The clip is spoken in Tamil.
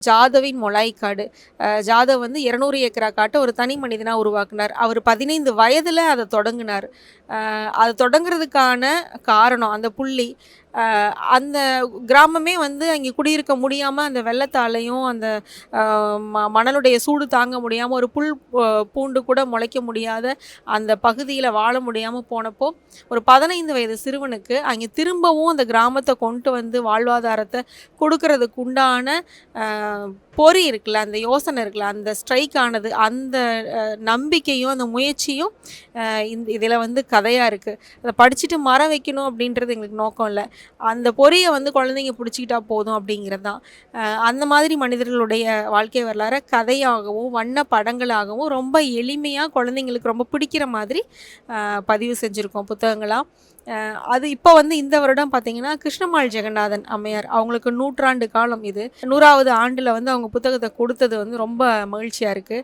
ஜாதவின் மொளாய்க்காடு. ஜாதவ் வந்து 200 ஏக்கரா காட்ட ஒரு தனி மனிதனா உருவாக்குனார். அவர் 15 வயதில அத தொடங்குனாரு. அது தொடங்குறதுக்கான காரணம், அந்த புள்ளி, அ அந்த கிராமமே வந்து அங்கே குடியிருக்க முடியாம, அந்த வெள்ளத்தாலயும், அந்த அ மணலுடைய சூடு தாங்க முடியாம, ஒரு புல் பூண்டு கூட முளைக்க முடியாத அந்த பகுதியில வாழ முடியாம போனப்போ, ஒரு 15 வயது சிறுவனுக்கு அங்கே திரும்பவும் அந்த கிராமத்த கொண்டு வந்து வாழ்வாதாரத்த குடுக்குறதுக்கு உண்டான அ பொறி இருக்குல்ல, அந்த யோசனை இருக்குல்ல, அந்த ஸ்ட்ரைக் ஆனது, அந்த நம்பிக்கையும், அந்த முயற்சியும் இதில வந்து கதையா இருக்கு. அத படிச்சுட்டு மரம் வைக்கணும் அப்படின்றது எங்களுக்கு நோக்கம் இல்ல. அந்த பொறிய வந்து குழந்தைங்க புடிச்சுக்கிட்டா போதும் அப்படிங்கிறது தான். அந்த மாதிரி மனிதர்களுடைய வாழ்க்கை வரலாற கதையாகவும், வண்ண படங்களாகவும் ரொம்ப எளிமையா குழந்தைங்களுக்கு ரொம்ப பிடிக்கிற மாதிரி பதிவு செஞ்சிருக்கோம் புத்தகங்களா. அது இப்போ வந்து இந்த வருடம் பார்த்தீங்கன்னா, கிருஷ்ணமால் ஜெகநாதன் அம்மையார் அவங்களுக்கு 100 ஆண்டு காலம் இது. 100வது ஆண்டுல வந்து அவங்க புத்தகத்த கொடுத்தது வந்து ரொம்ப மகிழ்ச்சியா இருக்கு.